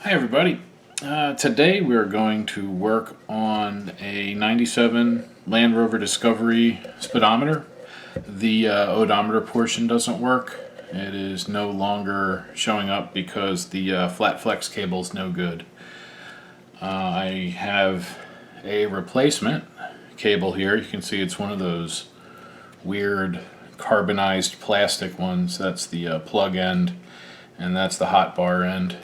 Hi everybody. Today we are going to work on a 97 Land Rover Discovery speedometer. The odometer portion doesn't work. It is no longer showing up because the flat flex cable is no good. I have a replacement cable here. You can see it's one of those weird carbonized plastic ones. That's the plug end, and that's the hot bar end.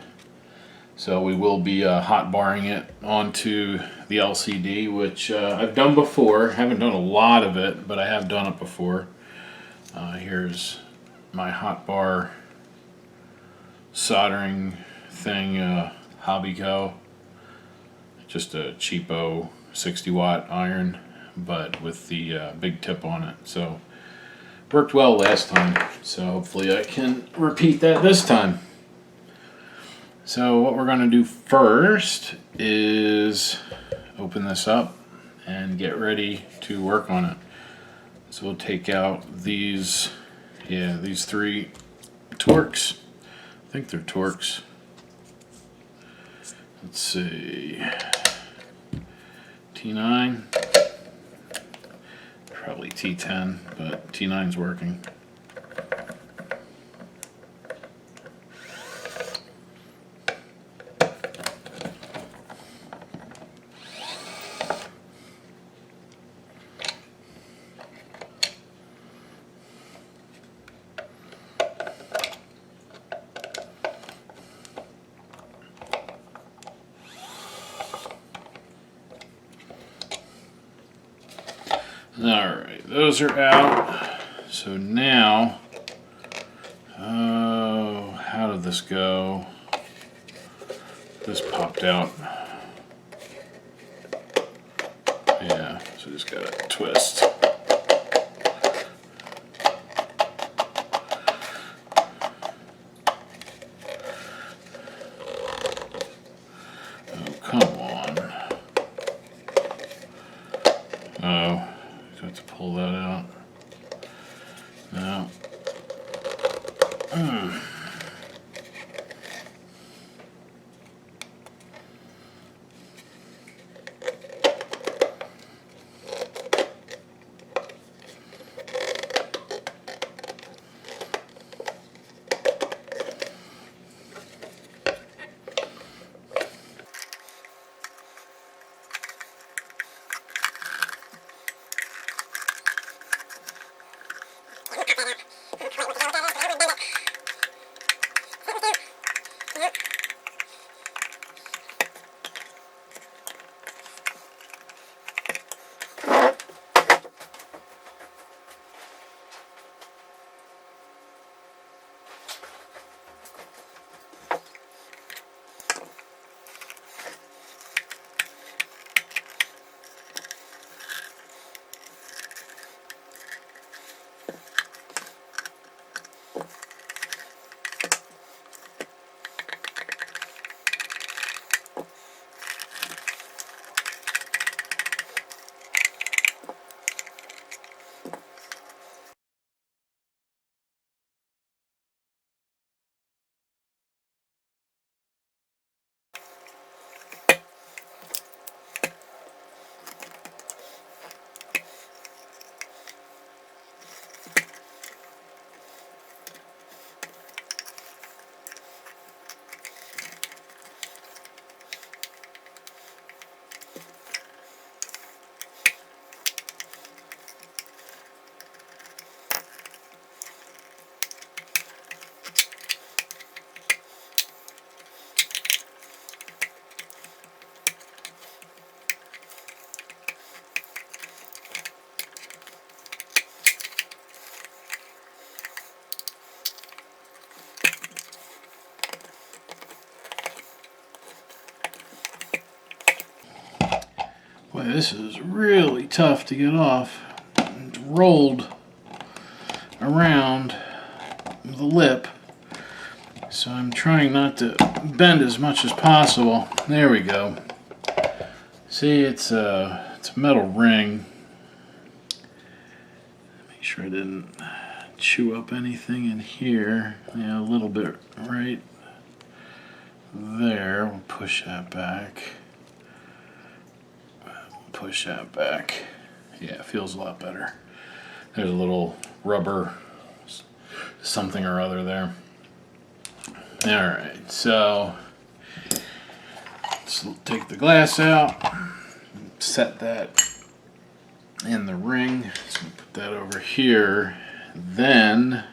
So we will be hot barring it onto the LCD, which I've done before. Haven't done a lot of it, but I have done it before. Here's my hot bar soldering thing, Hobbyco. Just a cheapo 60-watt iron, but with the big tip on it. So worked well last time. So hopefully I can repeat that this time. So what we're going to do first is open this up and get ready to work on it. So we'll take out these three Torx. I think they're Torx. Let's see, T9, probably T10, but T9's working. Alright, those are out. So now, how did this go? This popped out. Yeah, so just gotta twist. Oh, come on. Oh. Have to pull that out. No. Boy, this is really tough to get off. It's rolled around the lip, so I'm trying not to bend as much as possible. There we go. See, it's a metal ring. Make sure I didn't chew up anything in here. Yeah, a little bit right there. We'll push that back. Push that back. Yeah, it feels a lot better. There's a little rubber something or other there. Alright, so let's take the glass out, set that in the ring. So put that over here. Then,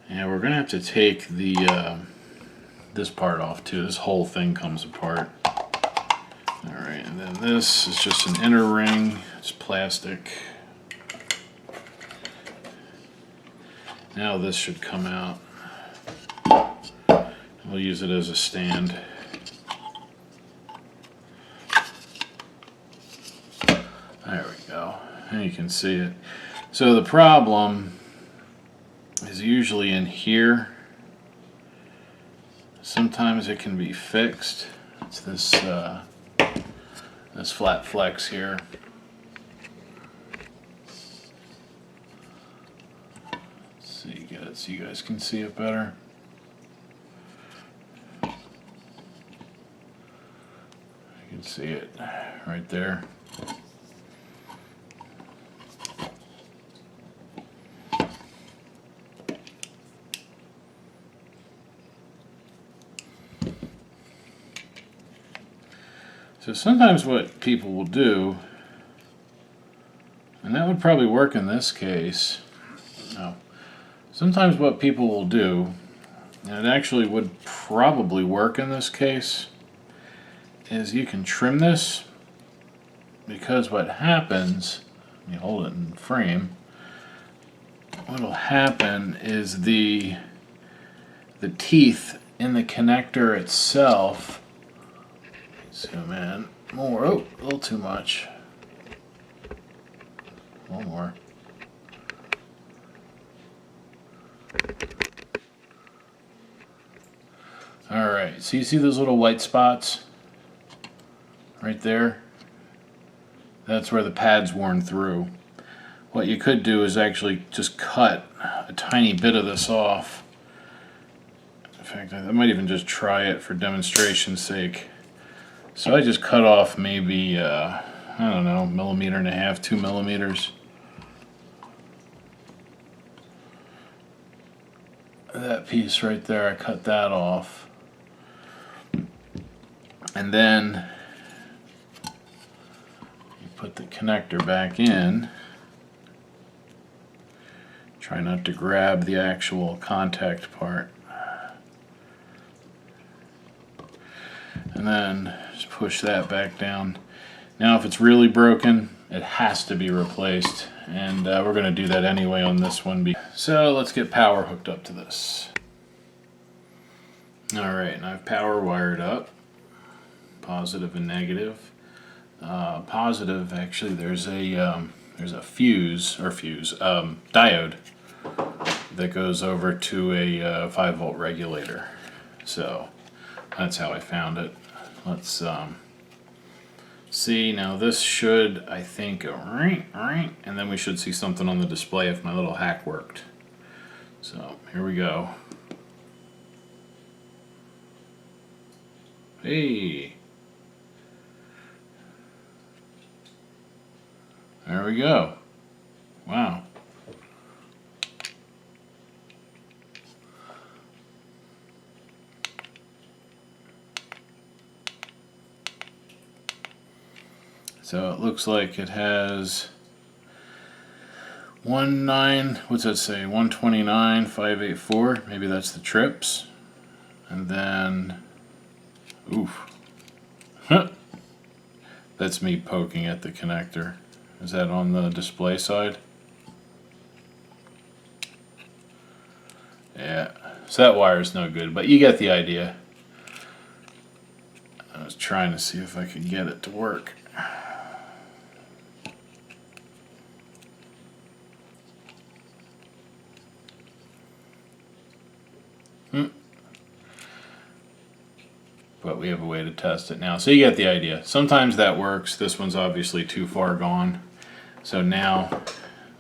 yeah, we're gonna have to take the this part off too. This whole thing comes apart. Alright, and then this is just an inner ring. It's plastic. Now this should come out. We'll use it as a stand. There we go. And you can see it. So the problem is usually in here. Sometimes it can be fixed. It's this this flat flex here. Let's see, get it so you guys can see it better. You can see it right there. So sometimes what people will do, and that would probably work in this case, no. Sometimes what people will do, and it actually would probably work in this case, is you can trim this, because what happens, let me hold it in frame, what will happen is the teeth in the connector itself, zoom in more, oh, a little too much, a little more. Alright, so you see those little white spots right there? That's where the pad's worn through. What you could do is actually just cut a tiny bit of this off. In fact, I might even just try it for demonstration's sake. So I just cut off maybe, I don't know, 1.5 millimeters, 2 millimeters. That piece right there, I cut that off. And then you put the connector back in. Try not to grab the actual contact part. And then just push that back down. Now if it's really broken, it has to be replaced. And we're going to do that anyway on this one. So let's get power hooked up to this. Alright, and I've power wired up. Positive and negative. Positive, actually, there's a diode that goes over to a 5-volt regulator. So that's how I found it. Let's see. Now this should, I think, go ring, ring, and then we should see something on the display if my little hack worked. So here we go. Hey. There we go. Wow. So it looks like it has 129,584. Maybe that's the trips. And then, oof. That's me poking at the connector. Is that on the display side? Yeah, so that wire's no good, but you get the idea. I was trying to see if I could get it to work. But we have a way to test it now. So you get the idea. Sometimes that works. This one's obviously too far gone. So now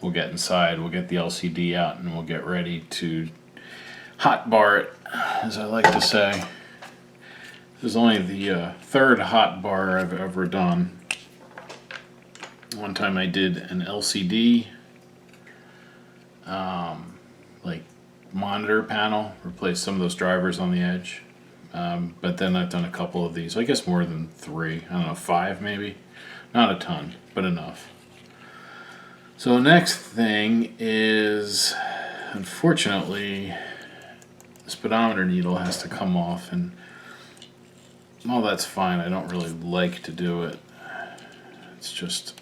we'll get inside, we'll get the LCD out, and we'll get ready to hot bar it, as I like to say. This is only the third hot bar I've ever done. One time I did an LCD like monitor panel, replaced some of those drivers on the edge. But then I've done a couple of these, I guess more than 3, I don't know, 5 maybe. Not a ton, but enough. So the next thing is, unfortunately, the speedometer needle has to come off, and well, that's fine. I don't really like to do it. It's just,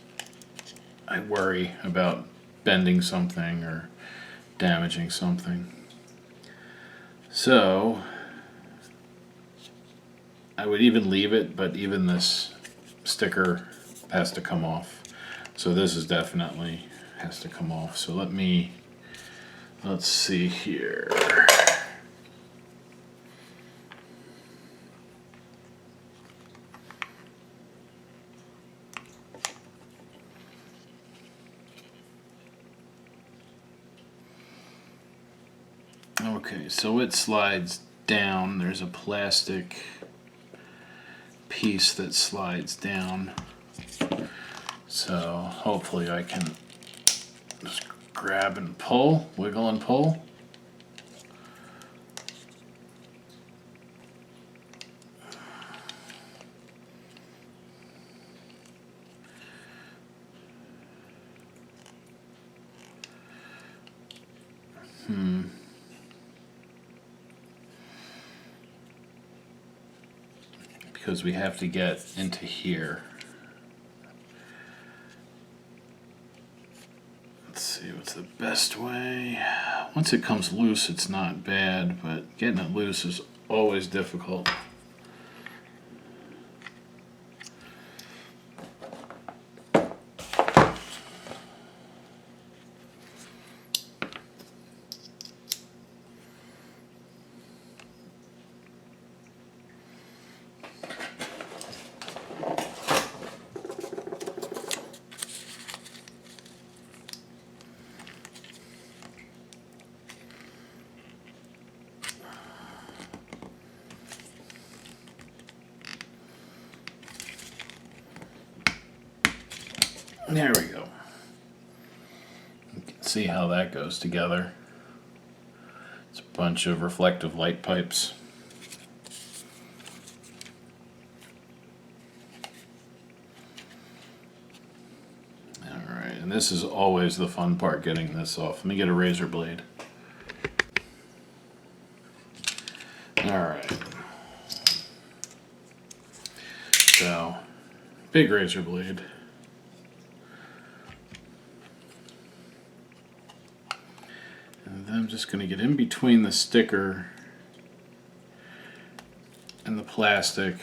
I worry about bending something or damaging something. So I would even leave it, but even this sticker has to come off. So this is definitely has to come off. So let's see here. Okay, so it slides down. There's a plastic piece that slides down. So hopefully I can just grab and pull, wiggle and pull. Because we have to get into here. Let's see what's the best way. Once it comes loose, it's not bad, but getting it loose is always difficult. There we go. You can see how that goes together. It's a bunch of reflective light pipes. Alright, and this is always the fun part, getting this off. Let me get a razor blade. Alright. So, big razor blade. And then I'm just going to get in between the sticker and the plastic.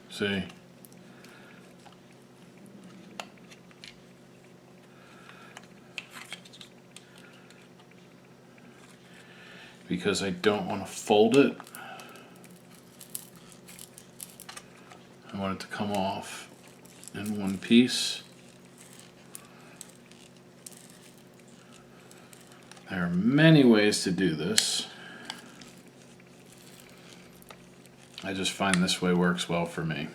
See? Because I don't want to fold it. I want it to come off in one piece. There are many ways to do this. I just find this way works well for me.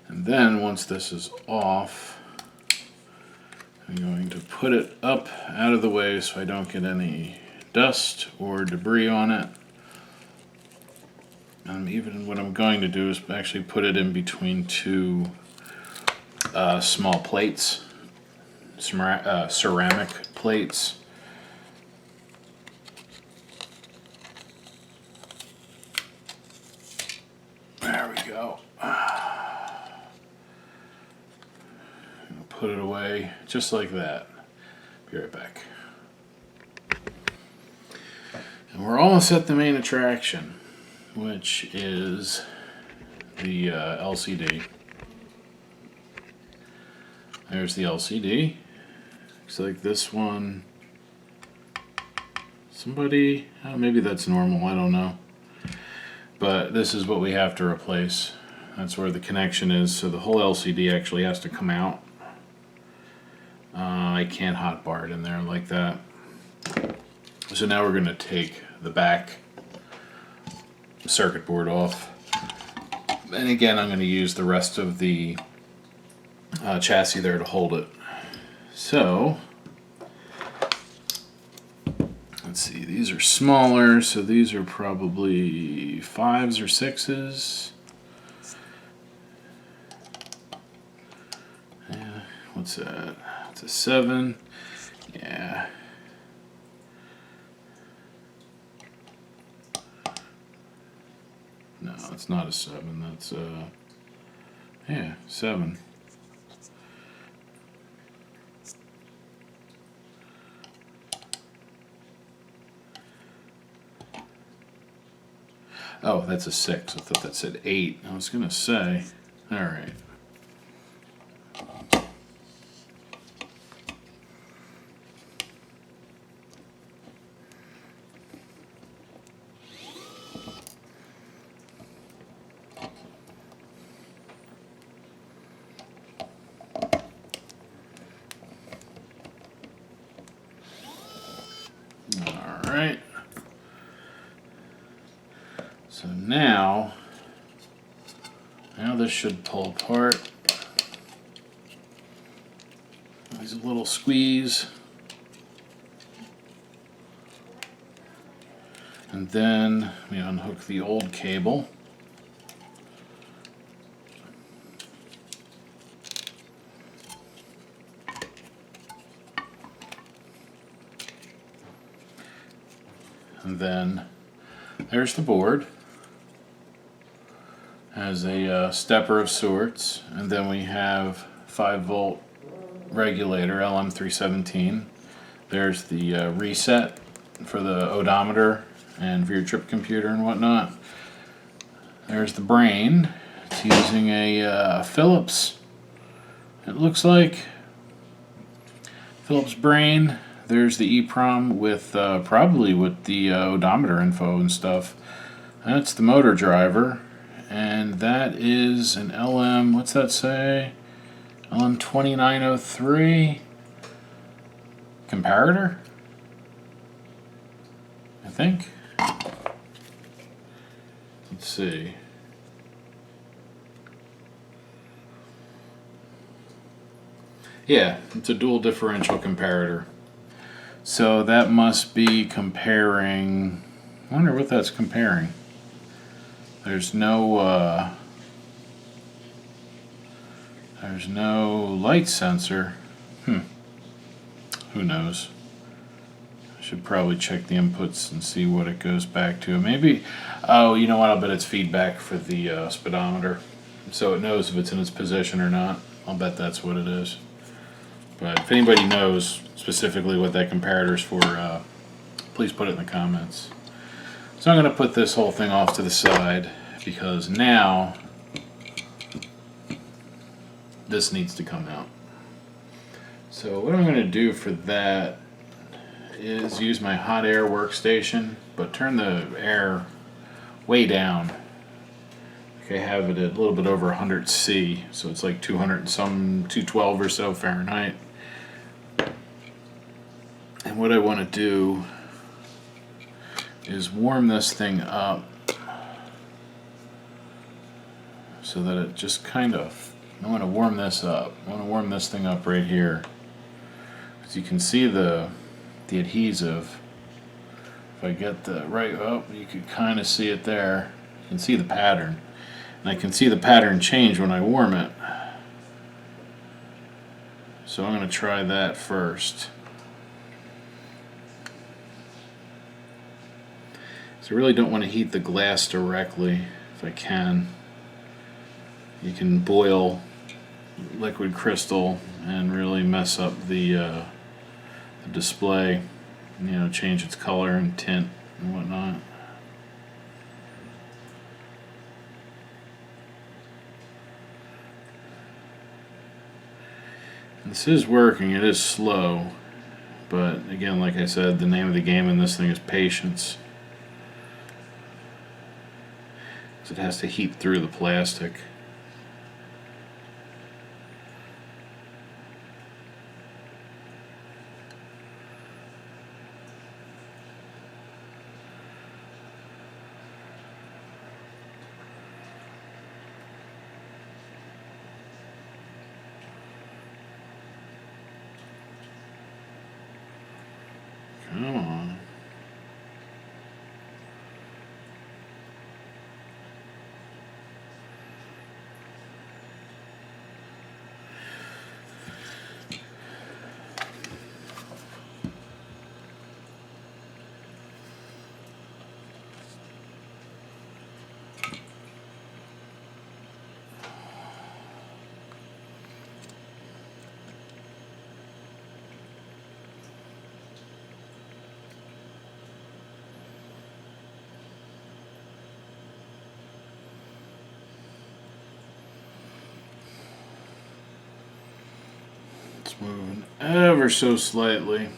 And then once this is off, I'm going to put it up out of the way so I don't get any dust or debris on it. Even what I'm going to do is actually put it in between two small plates, ceramic plates. There we go. Put it away just like that. Be right back. And we're almost at the main attraction, which is the LCD. There's the LCD. Looks like this one. It's Somebody, maybe that's normal, I don't know. But this is what we have to replace. That's where the connection is, so the whole LCD actually has to come out. I can't hotbar it in there like that. So now we're going to take the back circuit board off. And again, I'm going to use the rest of the chassis there to hold it. So, let's see, these are smaller, so these are probably 5s or 6s. Yeah, what's that? It's a 7. Yeah. No, it's not a 7. That's yeah, 7. Oh, that's a 6. I thought that said 8. I was gonna say. All right. Alright, so now this should pull apart. There's a little squeeze, and then we unhook the old cable. And then there's the board. Has a stepper of sorts, and then we have 5-volt regulator LM317. There's the reset for the odometer and for your trip computer and whatnot. There's the brain. It's using a Philips. It looks like Philips brain. There's the EEPROM with probably with the odometer info and stuff. That's the motor driver, and that is an LM. What's that say? LM2903 comparator, I think. Let's see. Yeah, it's a dual differential comparator. So that must be comparing. I wonder what that's comparing. There's no light sensor. Who knows? I should probably check the inputs and see what it goes back to. Maybe. Oh, you know what? I'll bet it's feedback for the speedometer, so it knows if it's in its position or not. I'll bet that's what it is. But if anybody knows specifically what that comparator is for, please put it in the comments. So I'm going to put this whole thing off to the side because now this needs to come out. So what I'm going to do for that is use my hot air workstation, but turn the air way down. I have it at a little bit over 100 C, so it's like 200 and some, 212 or so Fahrenheit. And what I want to do is warm this thing up so that it just kind of, I want to warm this up. I want to warm this thing up right here. Because you can see the adhesive. If I get the right up, you can kind of see it there. You can see the pattern. And I can see the pattern change when I warm it. So I'm going to try that first. So I really don't want to heat the glass directly if I can. You can boil liquid crystal and really mess up the display, change its color and tint and whatnot. This is working. It is slow, But again, like I said, the name of the game in this thing is patience. It has to heat through the plastic. Come on. It's moving ever so slightly.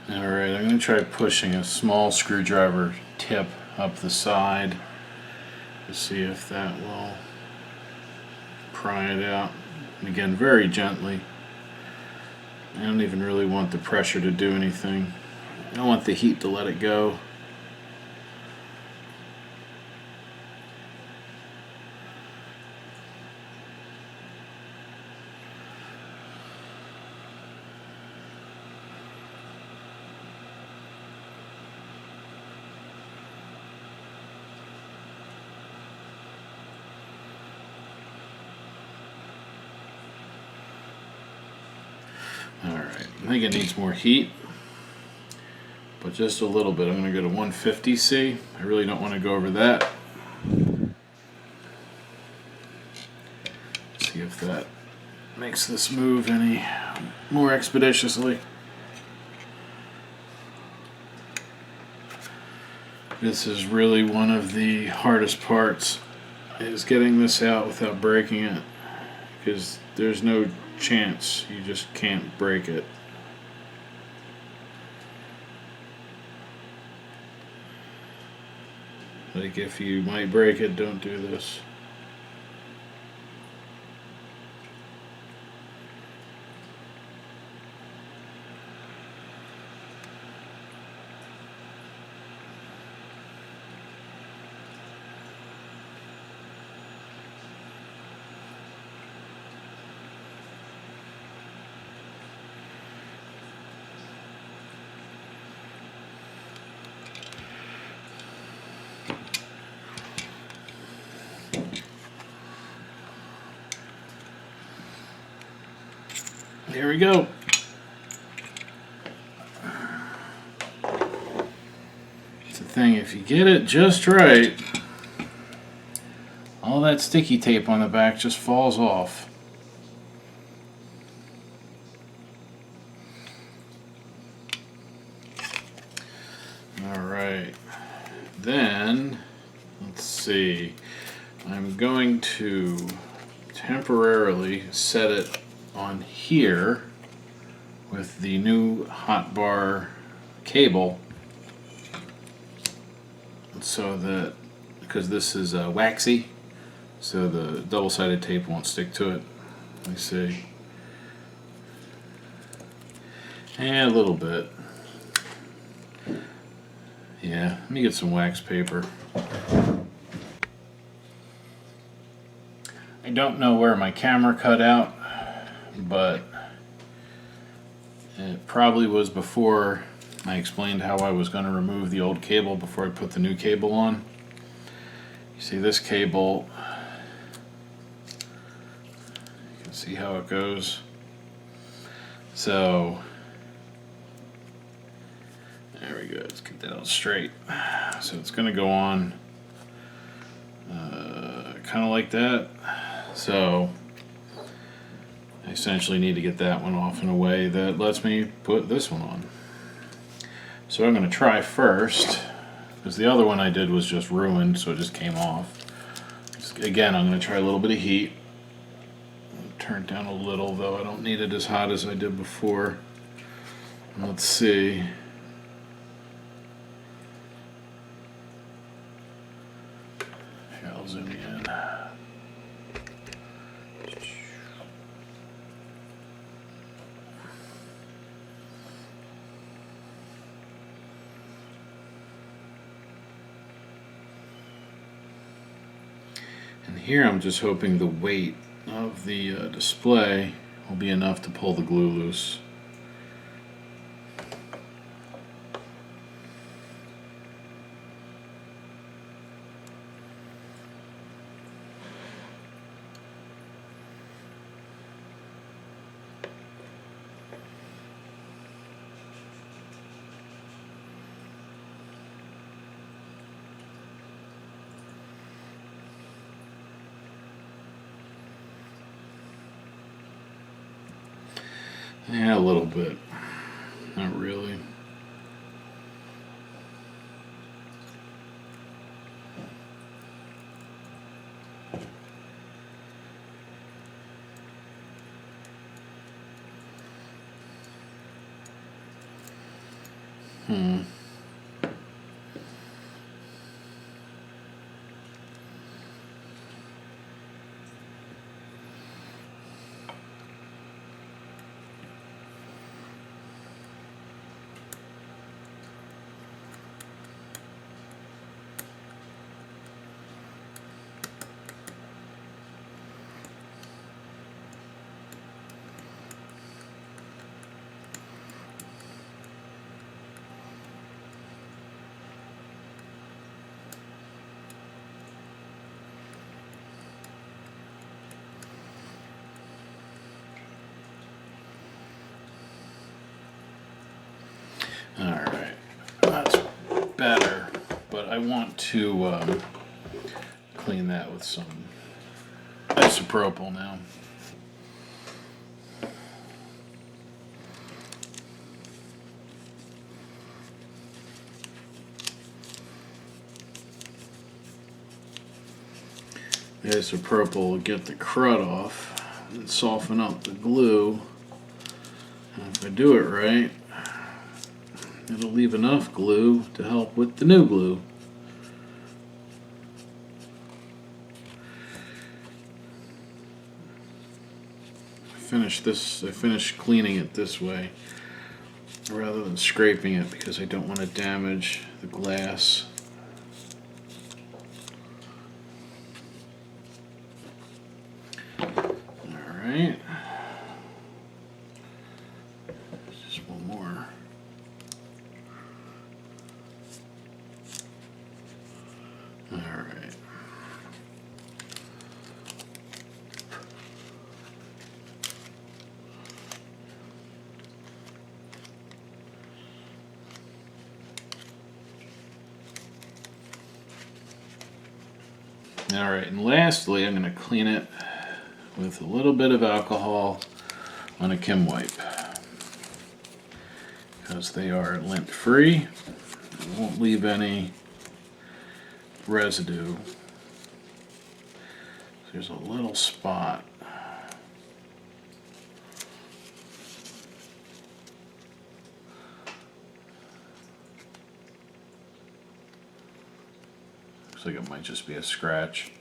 Alright, I'm going to try pushing a small screwdriver tip up the side to see if that will pry it out. And again, very gently. I don't even really want the pressure to do anything. I want the heat to let it go. Alright, I think it needs more heat, but just a little bit. I'm going to go to 150C. I really don't want to go over that. See if that makes this move any more expeditiously. This is really one of the hardest parts, is getting this out without breaking it, because there's no chance, you just can't break it. Like, if you might break it, don't do this. There we go. It's the thing, if you get it just right, all that sticky tape on the back just falls off. Alright, then, let's see, I'm going to temporarily set it on here with the new hot bar cable, so that, because this is waxy, so the double-sided tape won't stick to it. Let me see. And a little bit. Yeah, let me get some wax paper. I don't know where my camera cut out, but it probably was before I explained how I was going to remove the old cable before I put the new cable on. You see this cable, you can see how it goes. So there we go, let's get that out straight. So it's going to go on kind of like that. So I essentially need to get that one off in a way that lets me put this one on. So I'm going to try first, because the other one I did was just ruined, so it just came off. Again, I'm going to try a little bit of heat. Turn it down a little, though I don't need it as hot as I did before. Let's see. Here, I'll zoom in. And here I'm just hoping the weight of the display will be enough to pull the glue loose. Yeah, a little bit. Not really. Alright, that's better, but I want to clean that with some isopropyl now. The isopropyl will get the crud off and soften up the glue. And if I do it right, it'll leave enough glue to help with the new glue. I finished cleaning it this way rather than scraping it because I don't want to damage the glass. Alright. Just one more. Alright. Alright, and lastly, I'm going to clean it with a little bit of alcohol on a Kim wipe because they are lint free. It won't leave any residue. There's a little spot. Looks like it might just be a scratch.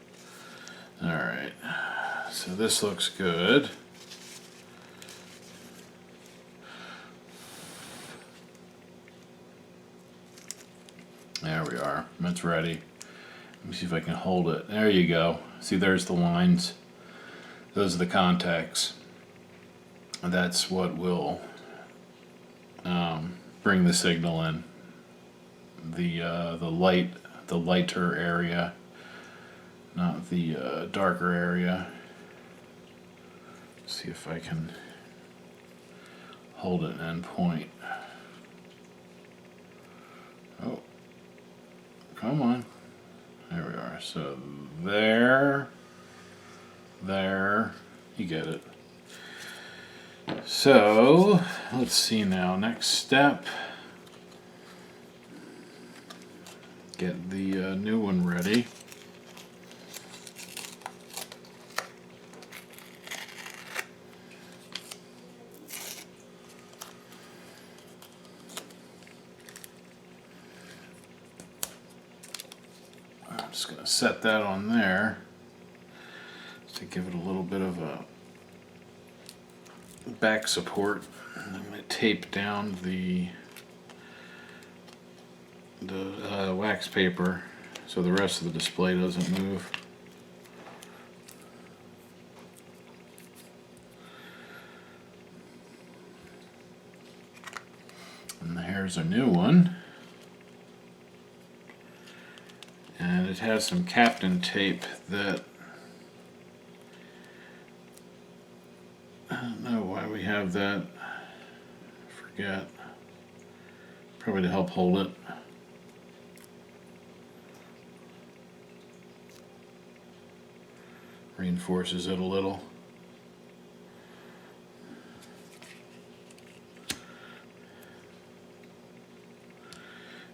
All Alright, so this looks good. There we are, it's ready. Let me see if I can hold it. There you go. See, there's the lines. Those are the contacts. That's what will bring the signal in. The lighter area, not the darker area. See if I can hold it and point. Oh, come on. There we are. So there, you get it. So let's see now. Next step, get the new one ready. I'm just going to set that on there to give it a little bit of a back support. And I'm going to tape down the wax paper so the rest of the display doesn't move. And here's a new one. And it has some Captain tape that I don't know why we have that. I forget. Probably to help hold it. Reinforces it a little.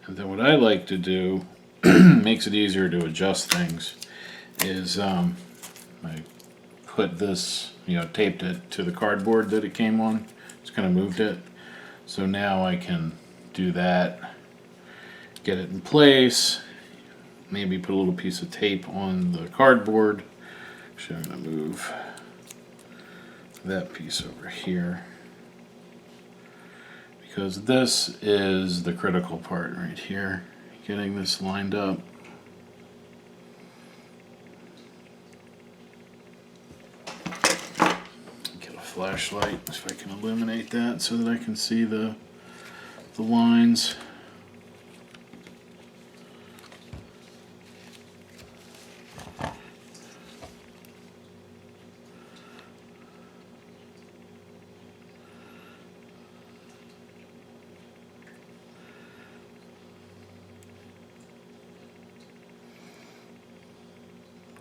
And then what I like to do, makes it easier to adjust things, is I put this, taped it to the cardboard that it came on. Just kind of moved it. So now I can do that, get it in place, maybe put a little piece of tape on the cardboard. Actually, I'm going to move that piece over here, because this is the critical part right here, getting this lined up. Get a flashlight if I can illuminate that so that I can see the lines.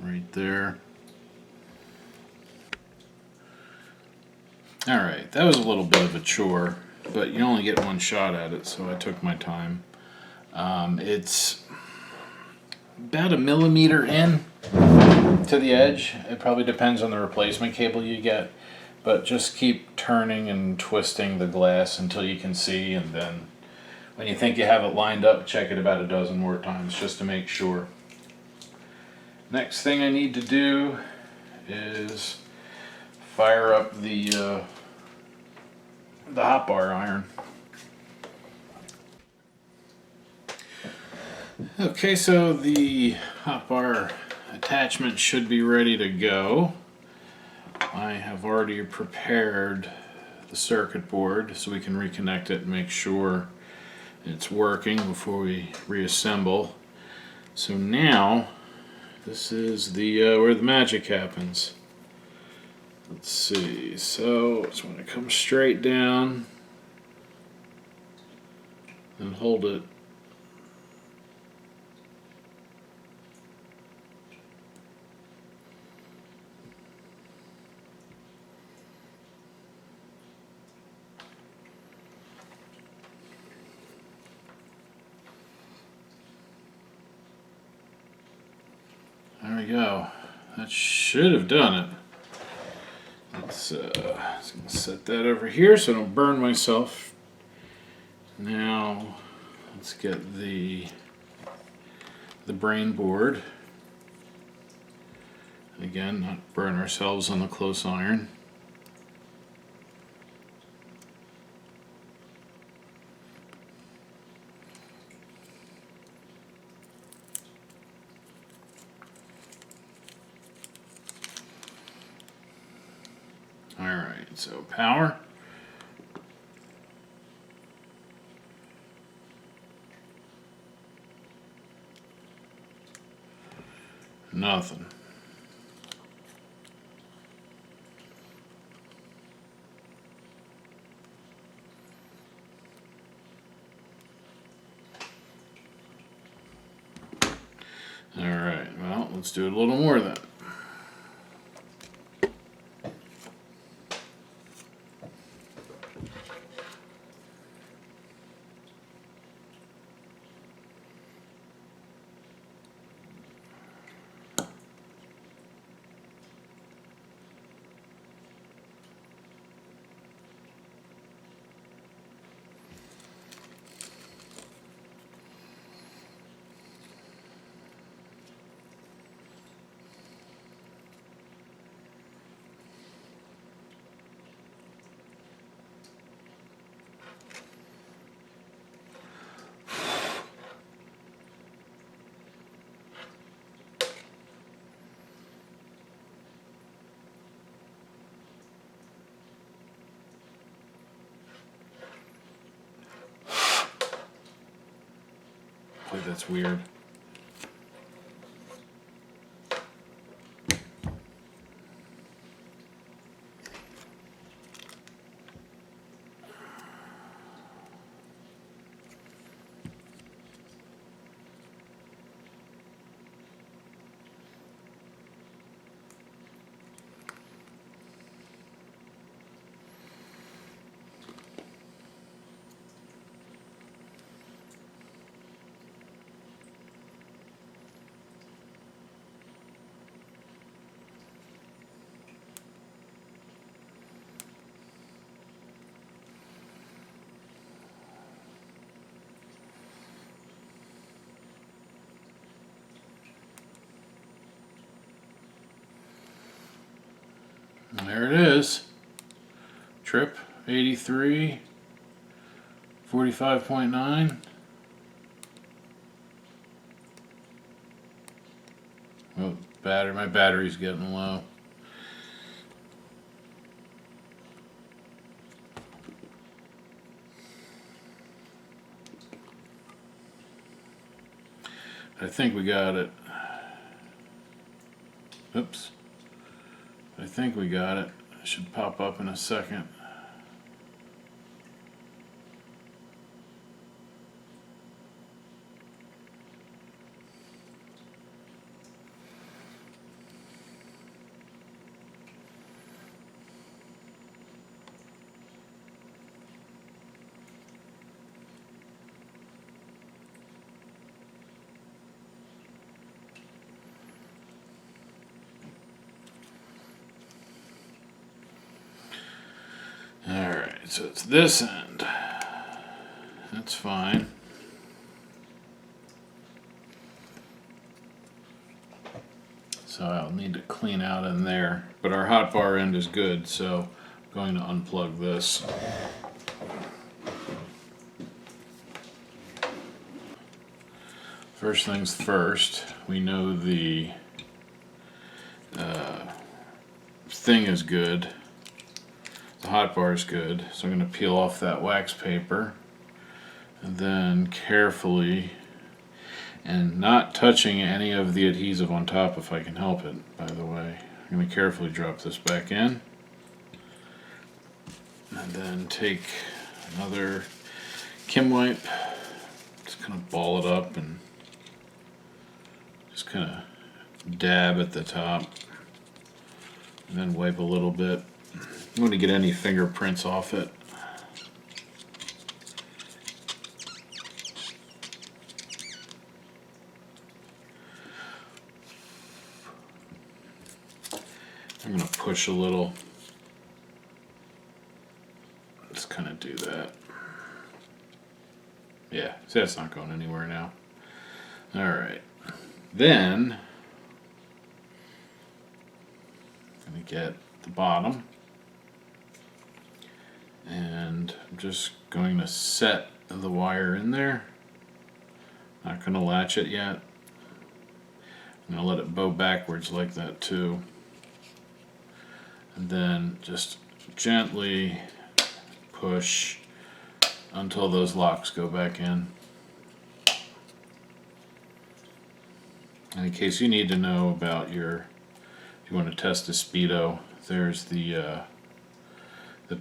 Right there. Alright, that was a little bit of a chore, but you only get one shot at it, so I took my time. It's about 1 millimeter in to the edge. It probably depends on the replacement cable you get, but just keep turning and twisting the glass until you can see, and then when you think you have it lined up, check it about 12 more times just to make sure. Next thing I need to do is fire up the hot bar iron. Okay, so the hot bar attachment should be ready to go. I have already prepared the circuit board so we can reconnect it and make sure it's working before we reassemble. So now, this is the where the magic happens. Let's see, so it's when it comes straight down and hold it. There we go. That should have done it. Let's set that over here so I don't burn myself. Now let's get the brain board Again, not burn ourselves on the close iron. Alright, so power. Nothing. Alright, well, let's do it a little more then. Boy, that's weird. There it is. Trip 83, 45.9. Oh, my battery's getting low. I think we got it. Oops. I think we got it. It should pop up in a second. Alright, so it's this end. That's fine. So I'll need to clean out in there. But our hot bar end is good, so I'm going to unplug this. First things first, we know the thing is good. The hot bar is good, so I'm going to peel off that wax paper and then carefully, and not touching any of the adhesive on top if I can help it, by the way. I'm going to carefully drop this back in and then take another Kim wipe, just kind of ball it up and just kind of dab at the top and then wipe a little bit. I don't want to get any fingerprints off it. I'm going to push a little. Just kind of do that. Yeah, see, that's not going anywhere now. Alright. Then get the bottom, and I'm just going to set the wire in there. Not going to latch it yet. I'm going to let it bow backwards like that too. And then just gently push until those locks go back in. And in case you need to know about your, if you want to test the speedo, there's the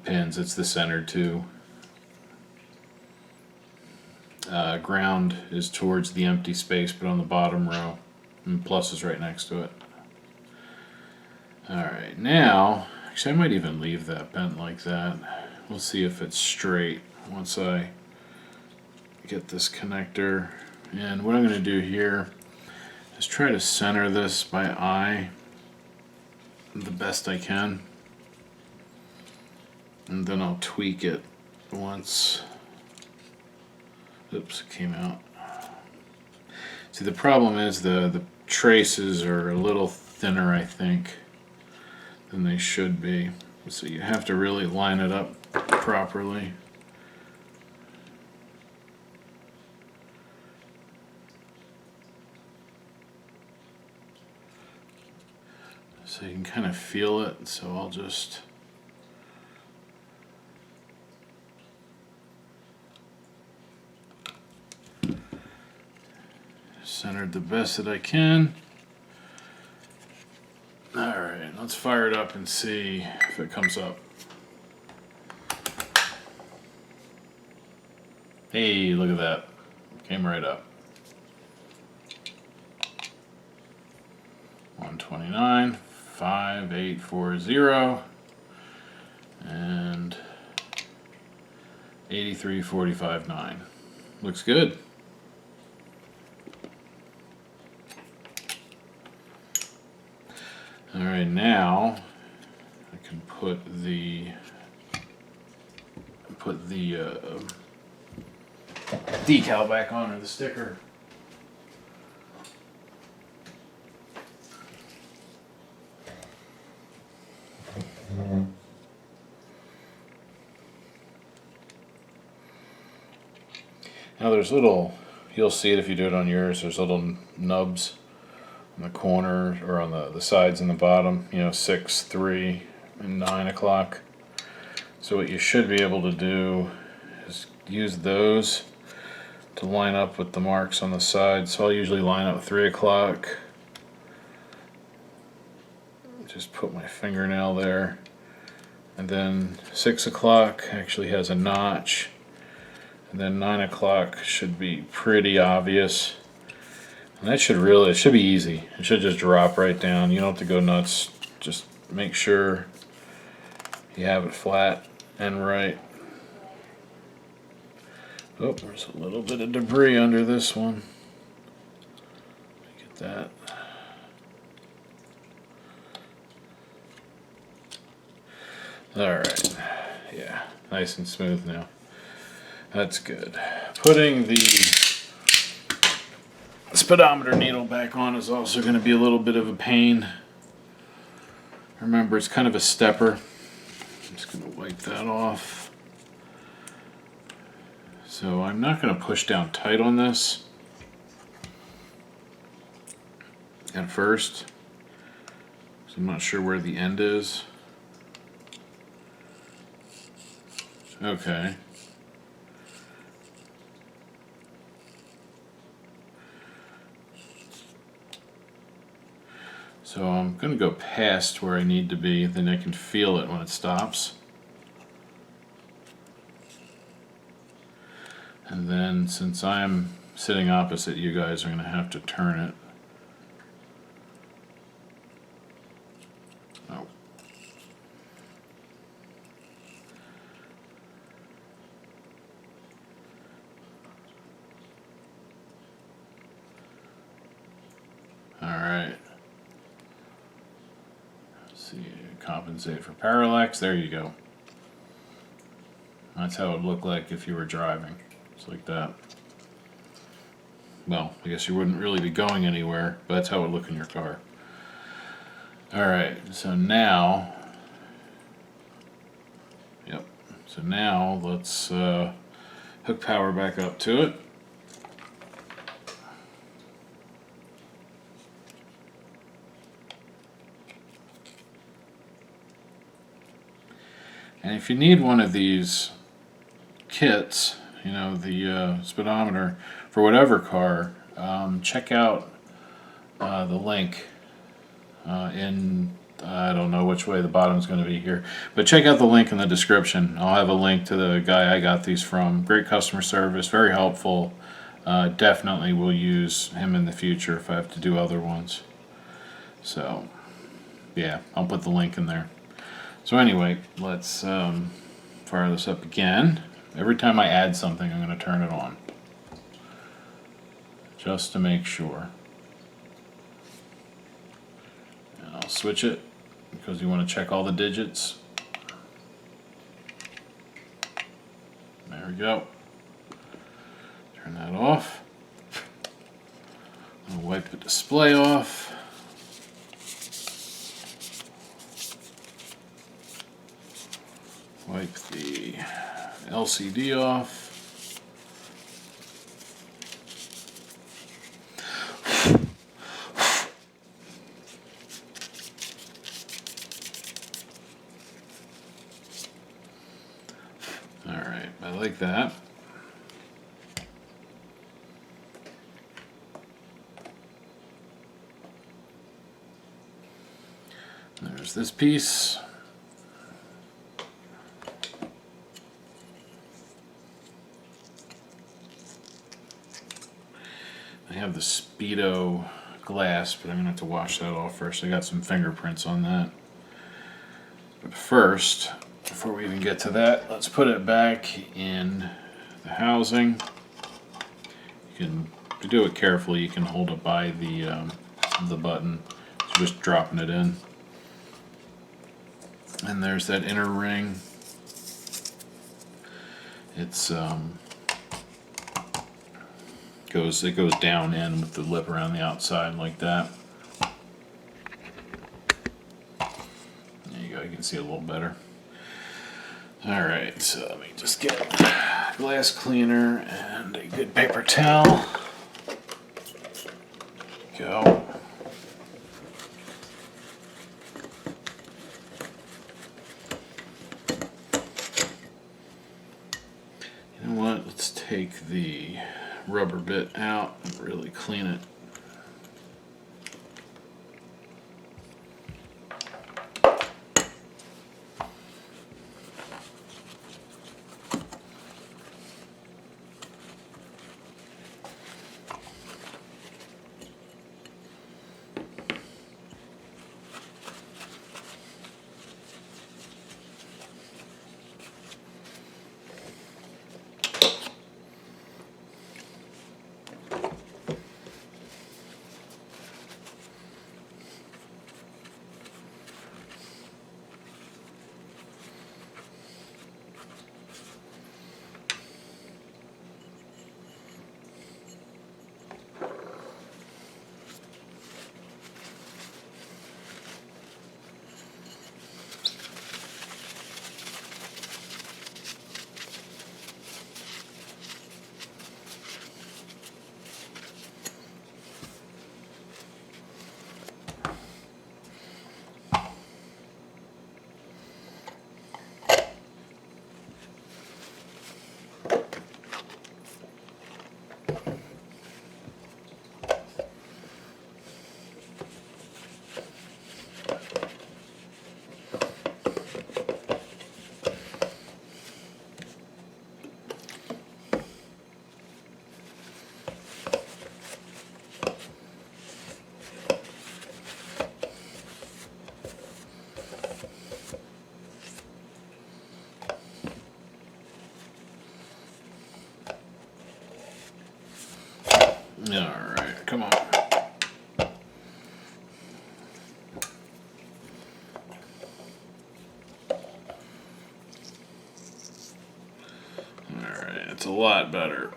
pins. It's the center too. Ground is towards the empty space, but on the bottom row, and plus is right next to it. Alright, now, actually I might even leave that bent like that. We'll see if it's straight once I get this connector. And what I'm going to do here is try to center this by eye the best I can. And then I'll tweak it once. Oops, it came out. See, the problem is the traces are a little thinner, I think, than they should be. So you have to really line it up properly. So you can kind of feel it, so I'll just centered the best that I can. Alright, let's fire it up and see if it comes up. Hey, look at that. Came right up. 129, 5840, and 83.45.9. Looks good. Alright, now I can put the decal back on, or the sticker. Now there's little, you'll see it if you do it on yours, there's little nubs on the corner or on the sides and the bottom, you know, 6, 3, and 9 o'clock. So what you should be able to do is use those to line up with the marks on the side. So I'll usually line up 3 o'clock. Just put my fingernail there. And then 6 o'clock actually has a notch. And then 9 o'clock should be pretty obvious. And that should really, it should be easy. It should just drop right down. You don't have to go nuts. Just make sure you have it flat and right. Oh, there's a little bit of debris under this one. Get that. Alright. Yeah, nice and smooth now. That's good. Putting the speedometer needle back on is also going to be a little bit of a pain. Remember, it's kind of a stepper. I'm just going to wipe that off. So I'm not going to push down tight on this at first, so I'm not sure where the end is. Okay. So I'm going to go past where I need to be, then I can feel it when it stops. And then since I'm sitting opposite you guys, I'm going to have to turn it. Oh. Alright. See, compensate for parallax. There you go. That's how it would look like if you were driving. It's like that. Well, I guess you wouldn't really be going anywhere, but that's how it would look in your car. Alright, so now, yep, so now let's hook power back up to it. And if you need one of these kits, you know, the speedometer for whatever car, check out the link in, I don't know which way the bottom's going to be here, but check out the link in the description. I'll have a link to the guy I got these from. Great customer service, very helpful. Definitely will use him in the future if I have to do other ones. So, yeah, I'll put the link in there. So anyway, let's fire this up again. Every time I add something, I'm going to turn it on, just to make sure. And I'll switch it because you want to check all the digits. There we go. Turn that off. I'll wipe the display off. Wipe the LCD off. Alright, I like that. There's this piece. I have the Speedo glass, but I'm going to have to wash that off first. I got some fingerprints on that. But first, before we even get to that, let's put it back in the housing. You can do it carefully. You can hold it by the button. So just dropping it in. And there's that inner ring. It's it goes down in with the lip around the outside like that. There you go, you can see it a little better. Alright, so let me just get a glass cleaner and a good paper towel. Go. You know what, let's take the rubber bit out and really clean it. Alright, come on. Alright, it's a lot better.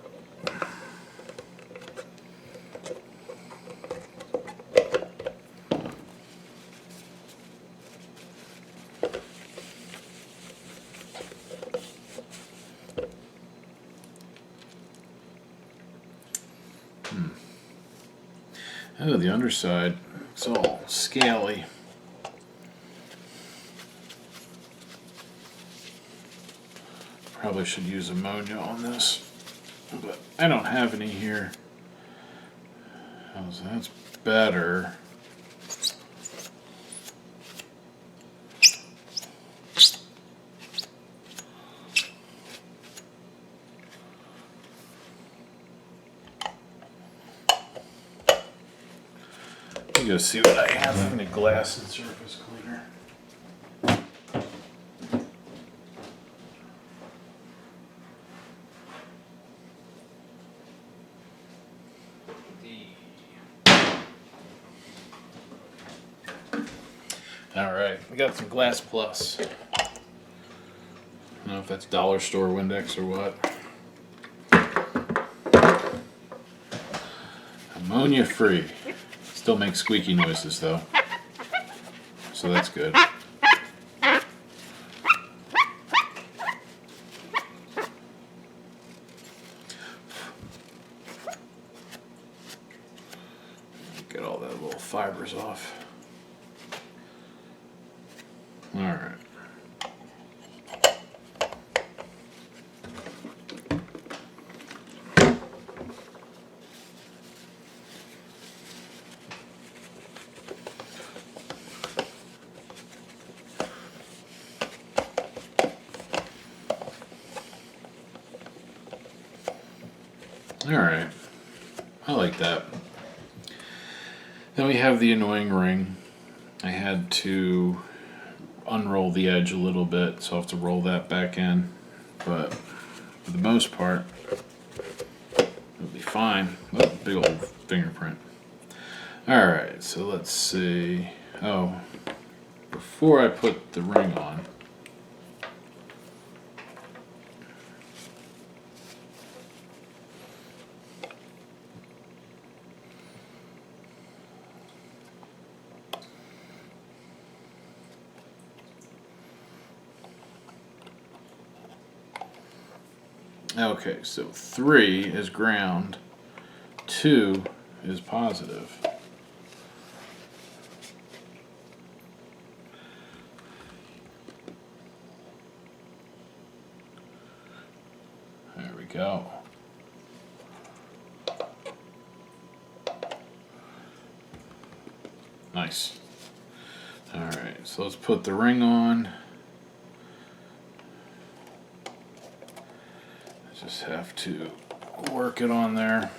Oh, the underside, it's all scaly. Probably should use ammonia on this, but I don't have any here. That's better. Let me go see what I have. Any glass and surface cleaner. Alright, we got some Glass Plus. I don't know if that's dollar store Windex or what. Ammonia free. Still makes squeaky noises though. So that's good. Get all that little fibers off. Alright. Alright. I like that. Then we have the annoying ring. I had to unroll the edge a little bit, so I'll have to roll that back in. But for the most part, it'll be fine. Oh, big old fingerprint. Alright, so let's see. Oh, before I put the ring on, okay, so 3 is ground, 2 is positive. There we go. Nice. Alright, so let's put the ring on. Just have to work it on there.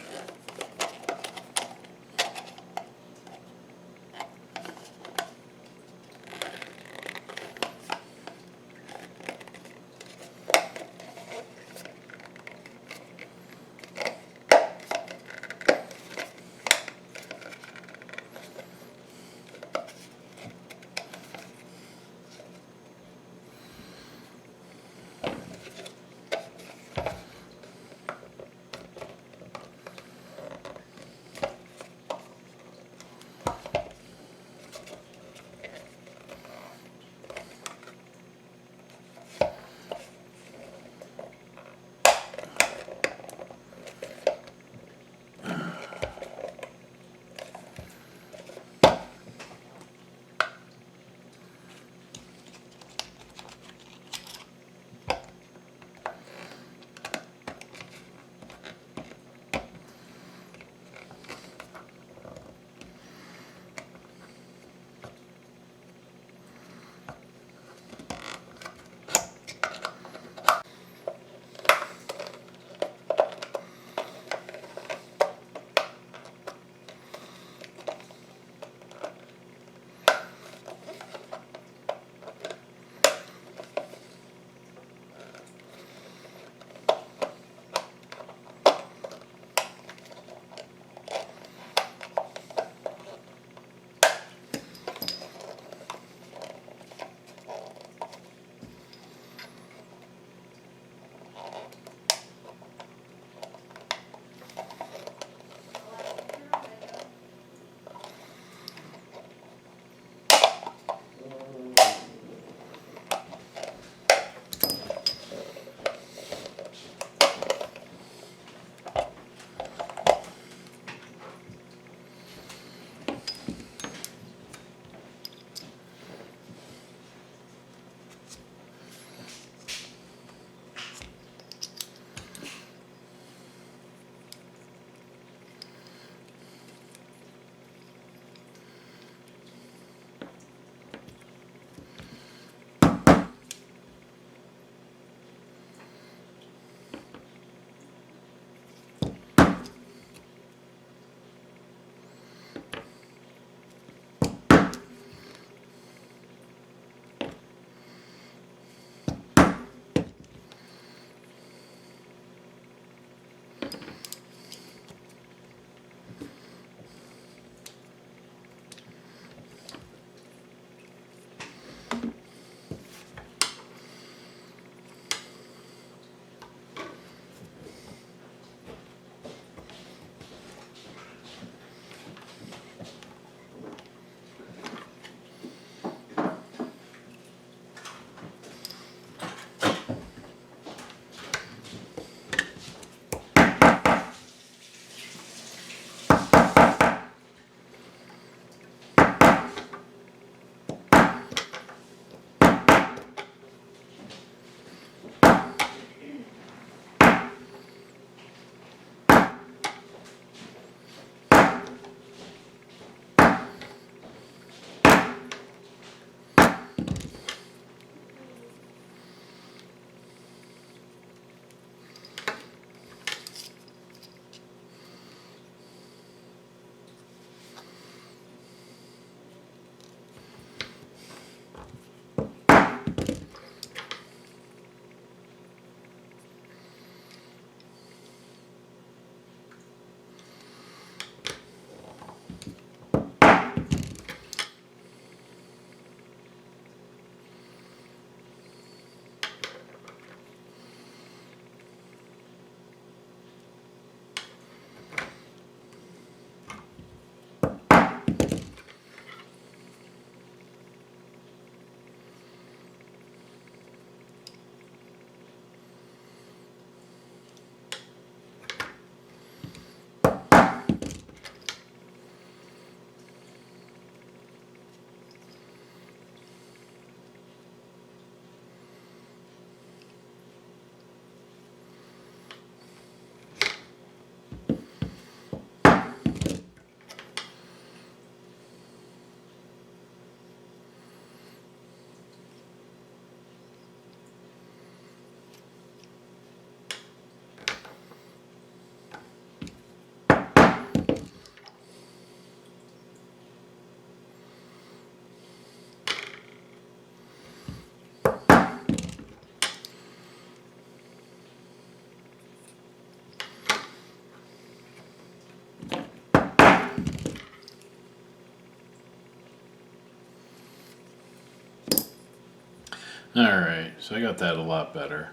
Alright, so I got that a lot better.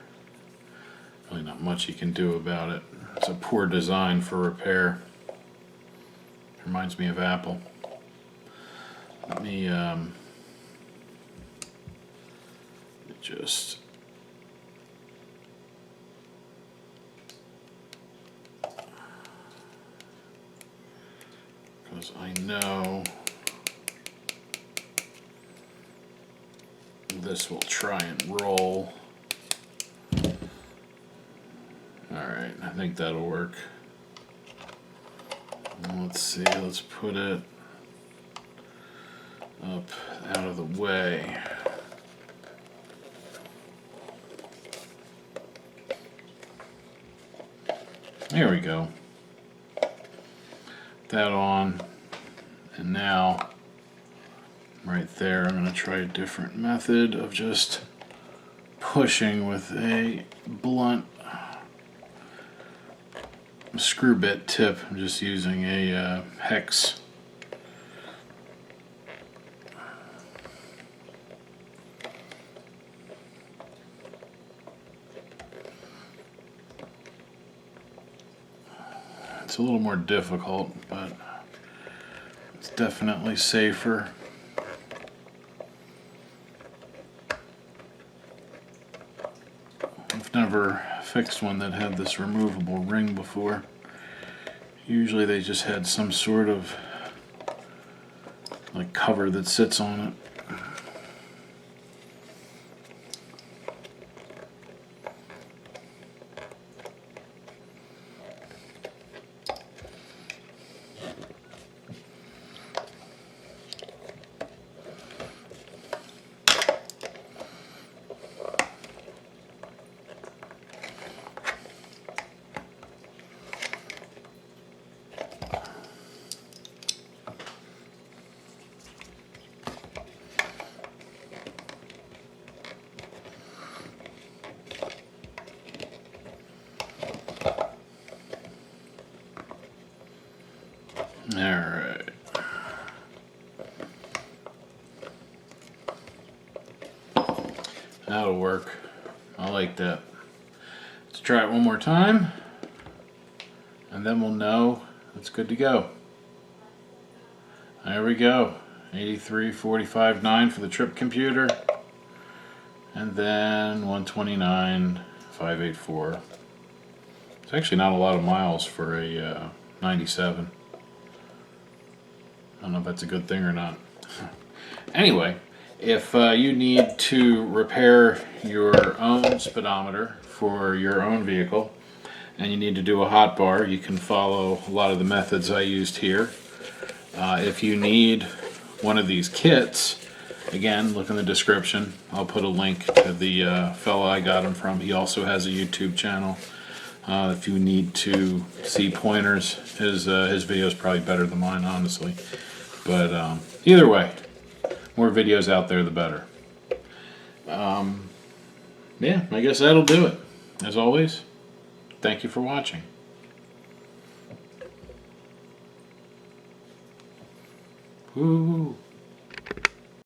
Really not much you can do about it. It's a poor design for repair. Reminds me of Apple. Let me just because I know this will try and roll. Alright, I think that'll work. Let's see, let's put it up out of the way. There we go. That on, and now right there I'm going to try a different method of just pushing with a blunt screw bit tip. I'm just using a hex. It's a little more difficult, but it's definitely safer. I've never fixed one that had this removable ring before. Usually they just had some sort of like cover that sits on it. Alright. That'll work. I like that. Let's try it one more time, and then we'll know it's good to go. There we go. 83.45.9 for the trip computer, and then 129.584. It's actually not a lot of miles for a 97. I don't know if that's a good thing or not. Anyway, if you need to repair your own speedometer for your own vehicle and you need to do a hot bar, you can follow a lot of the methods I used here. If you need one of these kits, again, look in the description. I'll put a link to the fellow I got them from. He also has a YouTube channel. If you need to see pointers, his video is probably better than mine, honestly. But either way, more videos out there, the better. Yeah, I guess that'll do it. As always, thank you for watching. Woo!